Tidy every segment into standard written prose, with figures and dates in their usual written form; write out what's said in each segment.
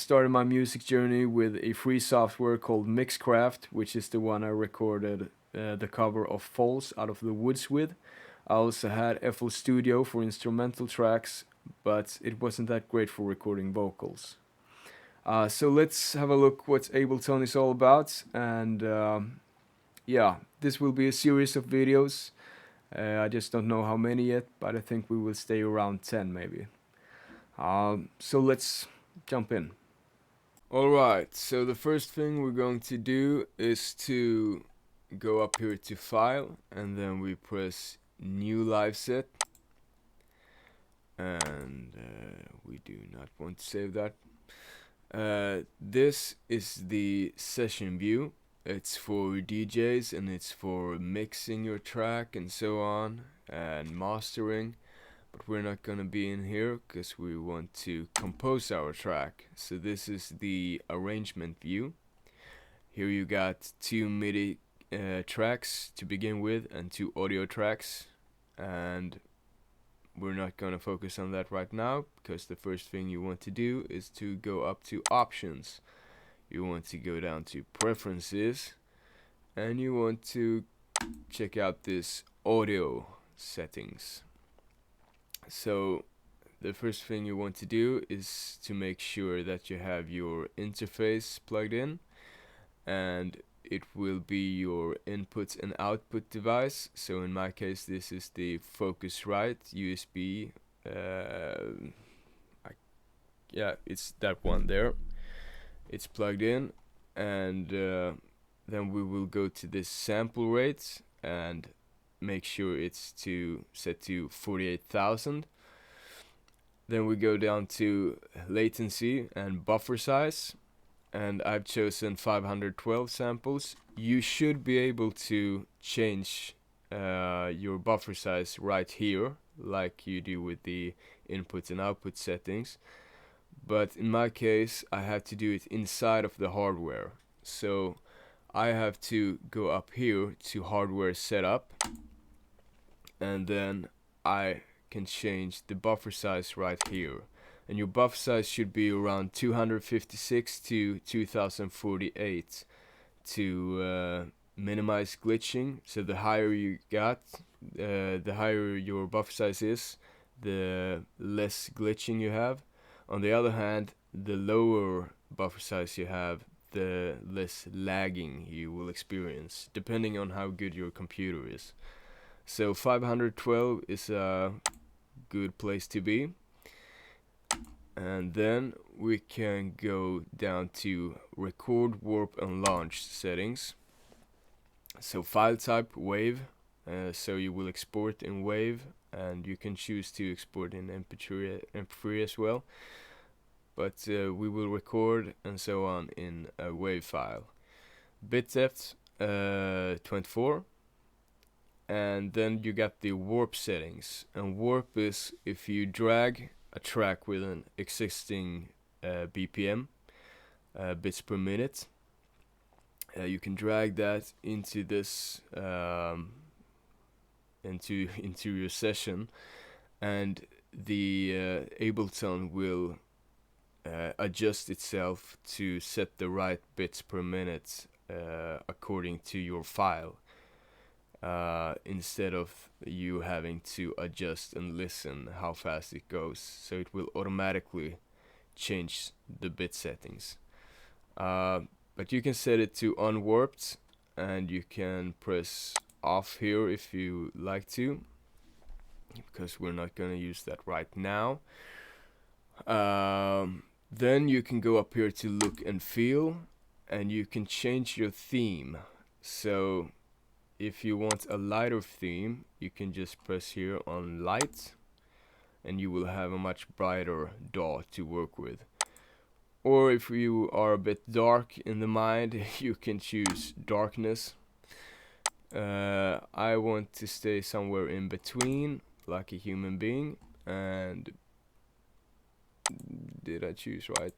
Started my music journey with a free software called Mixcraft, which is the one I recorded the cover of Falls Out of the Woods with. I also had FL Studio for instrumental tracks, but it wasn't that great for recording vocals. So let's have a look what Ableton is all about, and yeah, this will be a series of videos. I just don't know how many yet, but I think we will stay around 10 maybe. So let's jump in. Alright, so the first thing we're going to do is to go up here to File, and then we press New Live Set. And we do not want to save that. This is the session view. It's for DJs and it's for mixing your track and so on, and mastering. But we're not gonna be in here because we want to compose our track. So this is the arrangement view. Here you got two MIDI tracks to begin with and two audio tracks, and we're not gonna focus on that right now because the first thing you want to do is to go up to options. You want to go down to preferences, and you want to check out this audio settings. So the first thing you want to do is to make sure that you have your interface plugged in, and it will be your input and output device. So in my case this is the Focusrite USB. Yeah, it's that one there. It's plugged in, and then we will go to this sample rate and make sure it's set to 48,000. Then we go down to latency and buffer size, and I've chosen 512 samples. You should be able to change your buffer size right here, like you do with the input and output settings. But in my case, I have to do it inside of the hardware. So I have to go up here to hardware setup, and then I can change the buffer size right here. And your buffer size should be around 256 to 2048 to minimize glitching. So the higher you got, the higher your buffer size is, the less glitching you have. On the other hand, the lower buffer size you have, the less lagging you will experience, depending on how good your computer is. So 512 is a good place to be. And then we can go down to record, warp and launch settings. So file type wave, so you will export in wave, and you can choose to export in MP3 as well. But we will record and so on in a wave file. Bit depth 24. And then you got the warp settings, and warp is if you drag a track with an existing BPM, bits per minute, you can drag that into this into your session, and the Ableton will adjust itself to set the right bits per minute according to your file. Instead of you having to adjust and listen how fast it goes. So it will automatically change the bit settings. But you can set it to unwarped, and you can press off here if you like to, because we're not going to use that right now. Then you can go up here to look and feel, and you can change your theme. So if you want a lighter theme, you can just press here on light, and you will have a much brighter DAW to work with. Or if you are a bit dark in the mind, you can choose darkness. I want to stay somewhere in between, like a human being, and did I choose right?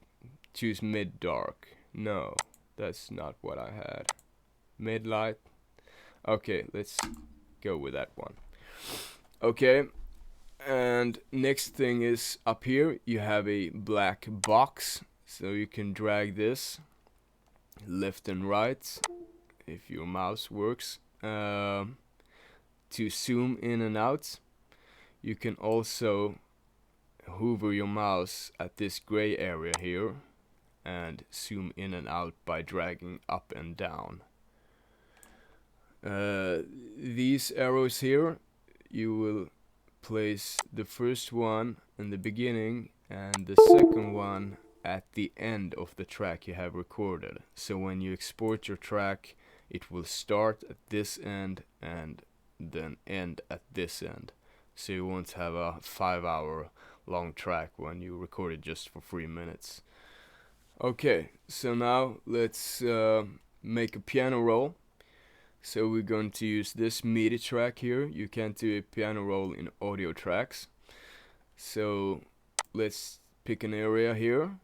Choose mid-dark. No, that's not what I had. Mid-light. Okay, let's go with that one. Okay, and next thing is up here you have a black box. So you can drag this left and right if your mouse works to zoom in and out. You can also hover your mouse at this gray area here and zoom in and out by dragging up and down. These arrows here, you will place the first one in the beginning and the second one at the end of the track you have recorded. So when you export your track, it will start at this end and then end at this end. So you won't have a 5-hour long track when you record it just for 3 minutes. Okay, so now let's make a piano roll. So we're going to use this MIDI track here. You can't do a piano roll in audio tracks. So let's pick an area here.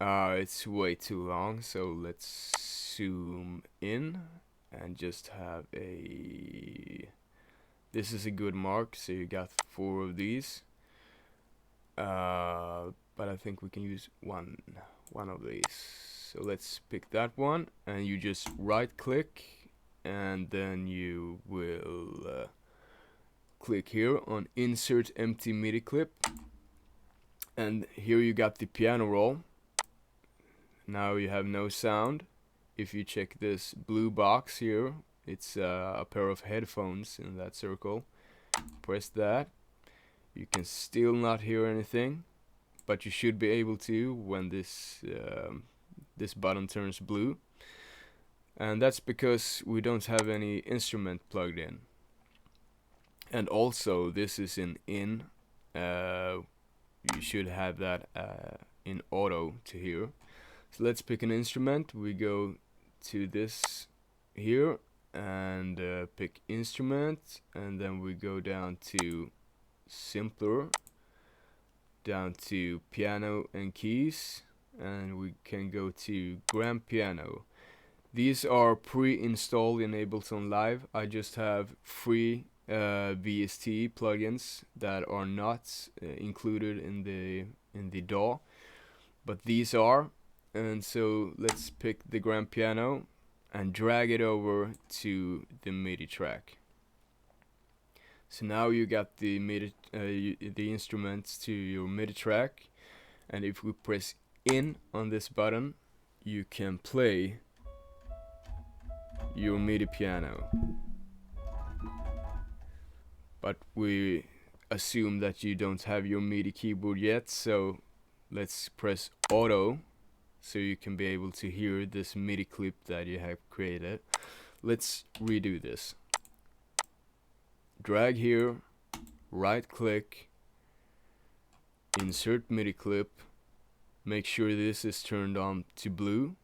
It's way too long, so let's zoom in and just have a... This is a good mark, so you got 4 of these. But I think we can use one of these. So let's pick that one, and you just right click, and then you will click here on insert empty MIDI clip, and here you got the piano roll. Now you have no sound. If you check this blue box here, it's a pair of headphones in that circle. Press that. You can still not hear anything, but you should be able to when this this button turns blue. And that's because we don't have any instrument plugged in. And also this is in. You should have that in auto to hear. So let's pick an instrument. We go to this here and pick instrument, and then we go down to simpler, down to piano and keys, and we can go to grand piano. These are pre-installed in Ableton Live. I just have free VST plugins that are not included in the DAW, but these are. And so let's pick the grand piano and drag it over to the MIDI track. So now you got the MIDI, the instruments to your MIDI track, and if we press in on this button, you can play your MIDI piano. But we assume that you don't have your MIDI keyboard yet, so let's press auto so you can be able to hear this MIDI clip that you have created. Let's redo this. Drag here, right click, insert MIDI clip, make sure this is turned on to blue,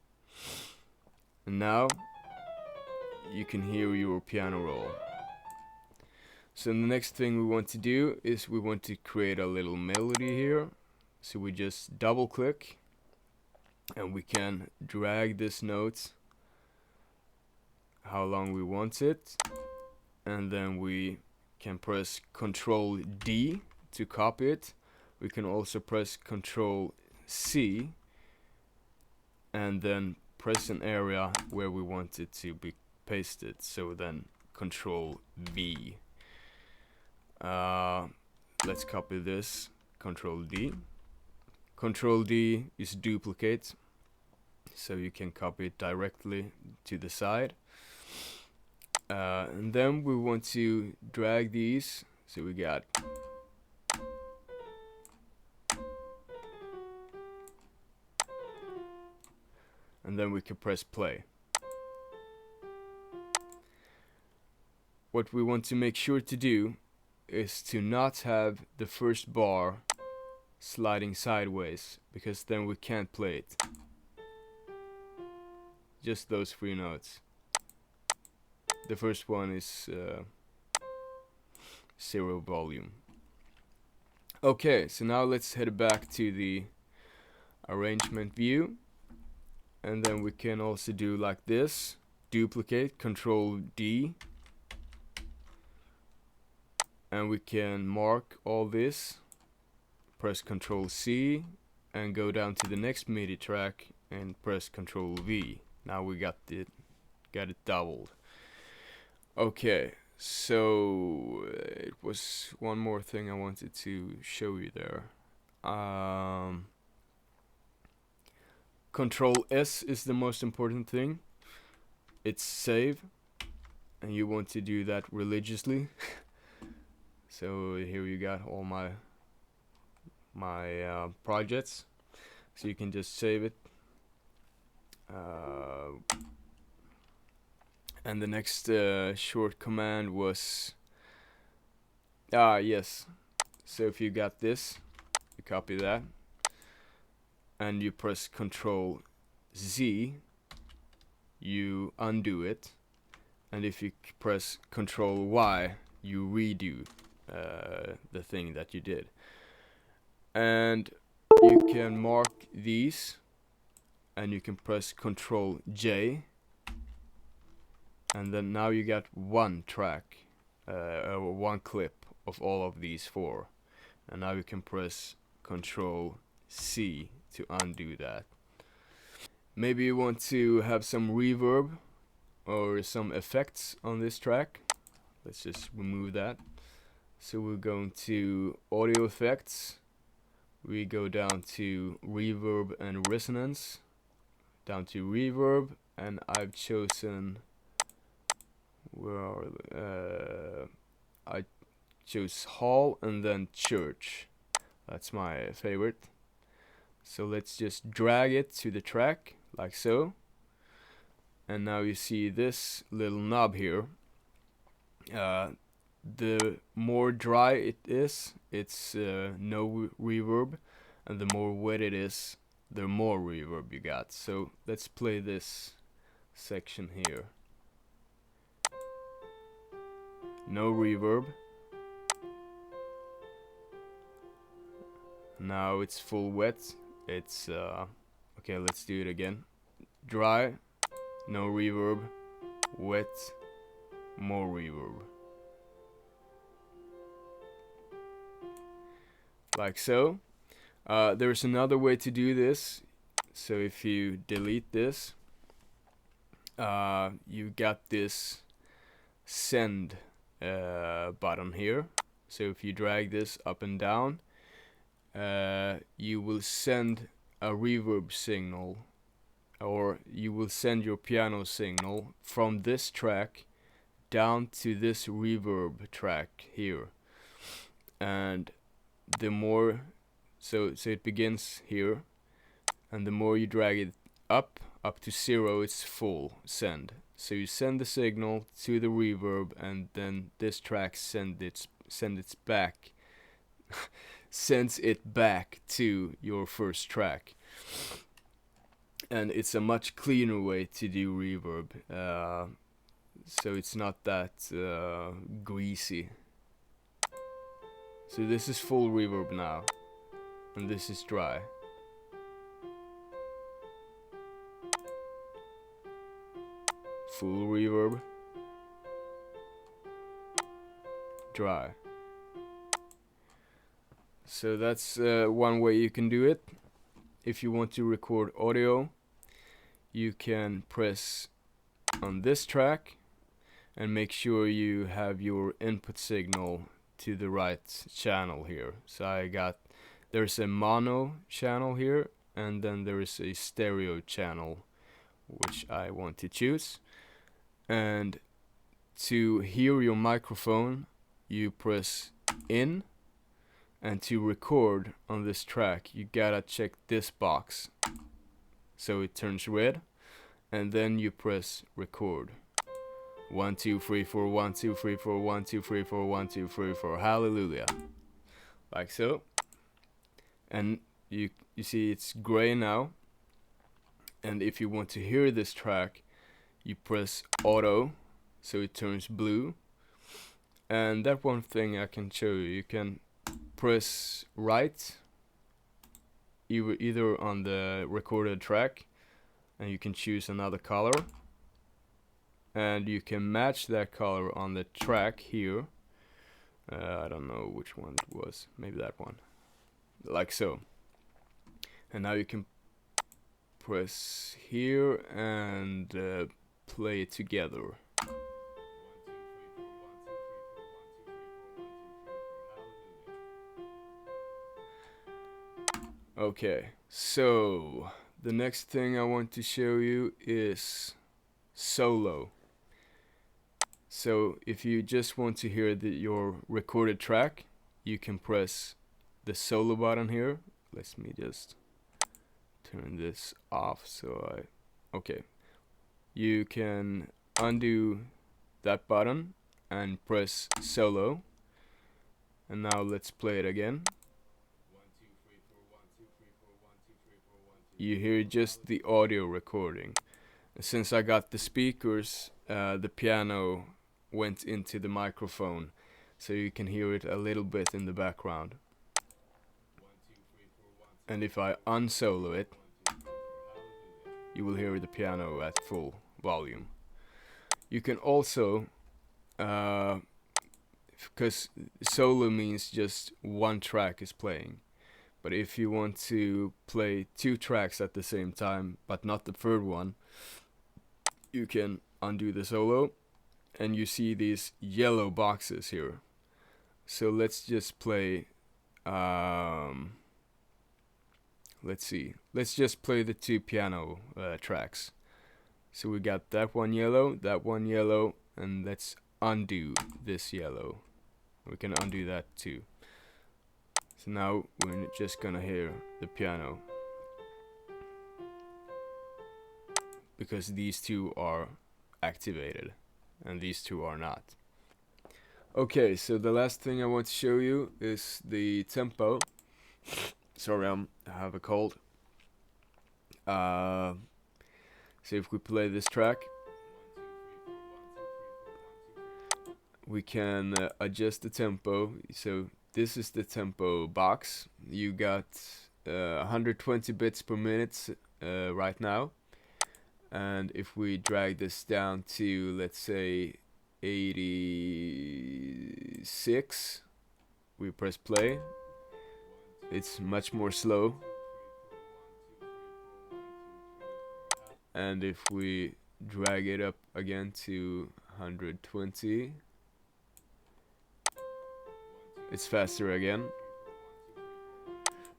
and now you can hear your piano roll. So the next thing we want to do is we want to create a little melody here. So we just double click and we can drag this note how long we want it, and then we can press Ctrl D to copy it. We can also press Ctrl C and then press an area where we want it to be pasted, so then Ctrl V. Let's copy this, Ctrl D. Ctrl D is duplicate, so you can copy it directly to the side. And then we want to drag these, so we got and then we can press play. What we want to make sure to do is to not have the first bar sliding sideways, because then we can't play it. Just those 3 notes. The first one is 0 volume. Okay, so now let's head back to the arrangement view, and then we can also do like this, duplicate, Ctrl D, and we can mark all this, press Ctrl C, and go down to the next MIDI track and press Control V. Now we got it doubled. Okay, so it was one more thing I wanted to show you there. Control S is the most important thing. It's save, and you want to do that religiously. So here you got all my projects, so you can just save it. And the next short command was yes. So if you got this, you copy that, and you press Control Z, you undo it, and if you press Control Y, you redo the thing that you did. And you can mark these, and you can press Control J, and then now you got one track, one clip of all of these four. And now you can press Control C to undo that. Maybe you want to have some reverb or some effects on this track. Let's just remove that. So we're going to audio effects. We go down to reverb and resonance, down to reverb, and I've chosen, I chose hall and then church. That's my favorite. So let's just drag it to the track like so, and now you see this little knob here. The more dry it is, it's no reverb, and the more wet it is, the more reverb you got. So let's play this section here. No reverb. Now it's full wet. It's okay, let's do it again. Dry, no reverb, wet, more reverb. Like so. There's another way to do this. So if you delete this, you got this send button here. So if you drag this up and down, you will send a reverb signal, or you will send your piano signal from this track down to this reverb track here. And the more, so it begins here, and the more you drag it up to 0, it's full send. So you send the signal to the reverb, and then this track sends it back to your first track. And it's a much cleaner way to do reverb, so it's not that greasy. So this is full reverb now, and this is dry. Full reverb, dry. So that's one way you can do it. If you want to record audio, you can press on this track and make sure you have your input signal to the right channel here. So there's a mono channel here, and then there is a stereo channel, which I want to choose. And to hear your microphone, you press in, and to record on this track, you gotta check this box so it turns red, and then you press record. 1 2 3 4 1 2 3 4 1 2 3 4 1 2 3 4. Hallelujah. Like so. And you see it's gray now. And if you want to hear this track, you press auto, so it turns blue. And that one thing I can show you. You can press right either on the recorded track, and you can choose another color, and you can match that color on the track here. I don't know which one it was, maybe that one, like so. And now you can press here and play it together. Okay, so the next thing I want to show you is solo. So if you just want to hear your recorded track, you can press the solo button here. Let me just turn this off okay. You can undo that button and press solo. And now let's play it again. You hear just the audio recording. Since I got the speakers, the piano went into the microphone, so you can hear it a little bit in the background. And if I unsolo it, you will hear the piano at full volume. You can also, because solo means just one track is playing. But if you want to play two tracks at the same time, but not the third one, you can undo the solo, and you see these yellow boxes here. So let's just play, let's see, let's just play the two piano tracks. So we got that one yellow, and let's undo this yellow. We can undo that too. So now we're just gonna hear the piano, because these two are activated and these two are not. Okay, so the last thing I want to show you is the tempo. Sorry, I have a cold. So if we play this track, we can adjust the tempo. So this is the tempo box. You got 120 bits per minute right now. And if we drag this down to, let's say, 86, we press play. It's much more slow. And if we drag it up again to 120, it's faster again.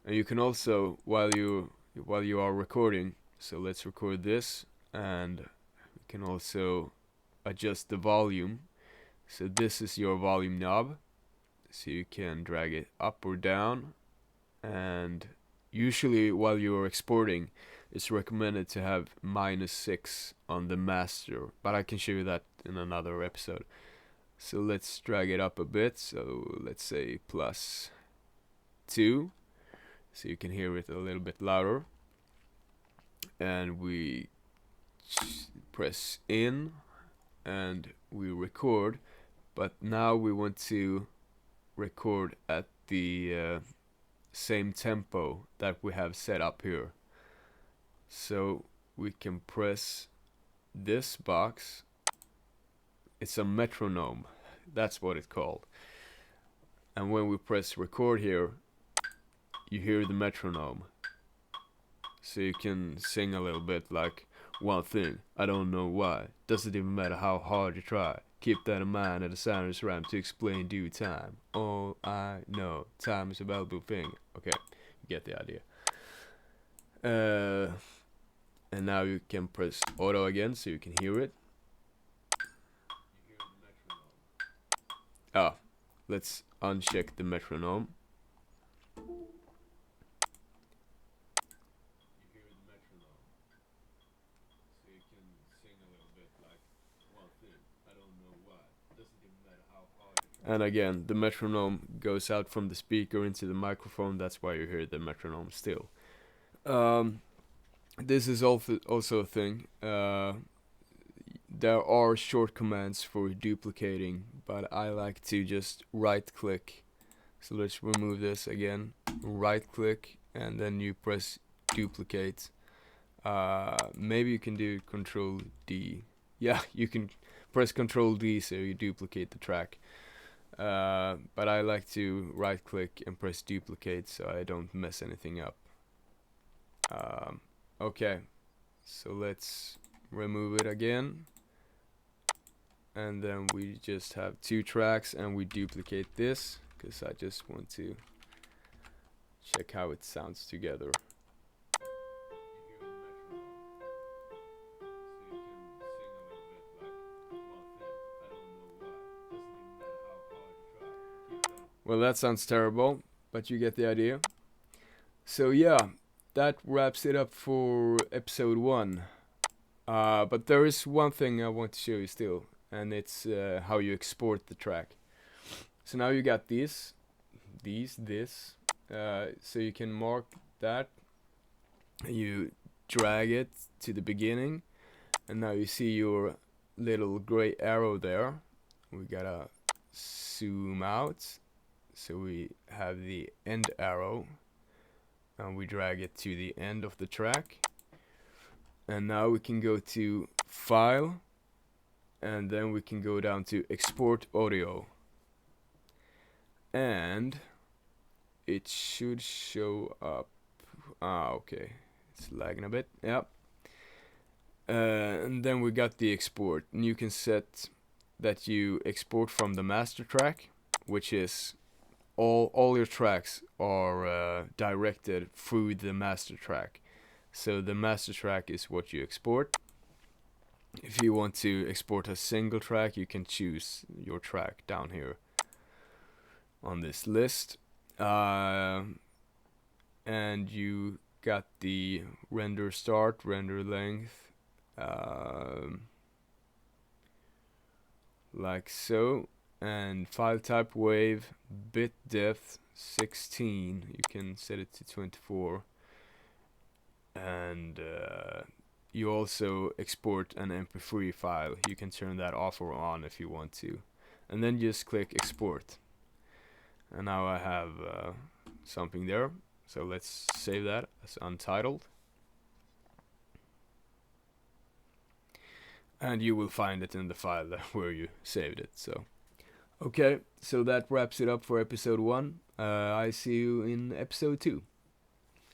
And you can also, while you are recording, so let's record this, and we can also adjust the volume. So this is your volume knob, so you can drag it up or down. And usually while you're exporting, it's recommended to have -6 on the master, but I can show you that in another episode. So let's drag it up a bit, so let's say +2, so you can hear it a little bit louder. And we press in and we record, but now we want to record at the same tempo that we have set up here. So we can press this box. It's a metronome, that's what it's called. And when we press record here, you hear the metronome. So you can sing a little bit like, one thing, I don't know why, doesn't even matter how hard you try. Keep that in mind, and the sound is rhyme to explain due time. All I know, time is a valuable thing. Okay, you get the idea. And now you can press auto again, so you can hear it. Let's uncheck the metronome. And again, the metronome goes out from the speaker into the microphone. That's why you hear the metronome still. This is also a thing. There are short commands for duplicating, but I like to just right click. So let's remove this again. Right click, and then you press duplicate. Maybe you can do Control D. Yeah, you can press Control D so you duplicate the track. But I like to right click and press duplicate so I don't mess anything up. Okay, so let's remove it again, and then we just have 2 tracks, and we duplicate this because I just want to check how it sounds together. Well, that sounds terrible, but you get the idea. So yeah, that wraps it up for episode 1. But there is one thing I want to show you still, and it's how you export the track. So now you got this. So you can mark that. You drag it to the beginning, and now you see your little gray arrow there. We gotta zoom out, so we have the end arrow, and we drag it to the end of the track. And now we can go to File, and then we can go down to Export Audio, and it should show up. Okay, it's lagging a bit. Yep. And then we got the export, and you can set that you export from the master track, which is all your tracks are directed through the master track. So the master track is what you export. If you want to export a single track, you can choose your track down here on this list. And you got the render start, render length, like so, and file type wave, bit depth 16, you can set it to 24, and you also export an MP3 file. You can turn that off or on if you want to, and then just click export. And now I have something there, so let's save that as untitled, and you will find it in the file where you saved it. So okay, so that wraps it up for episode 1. I see you in episode 2.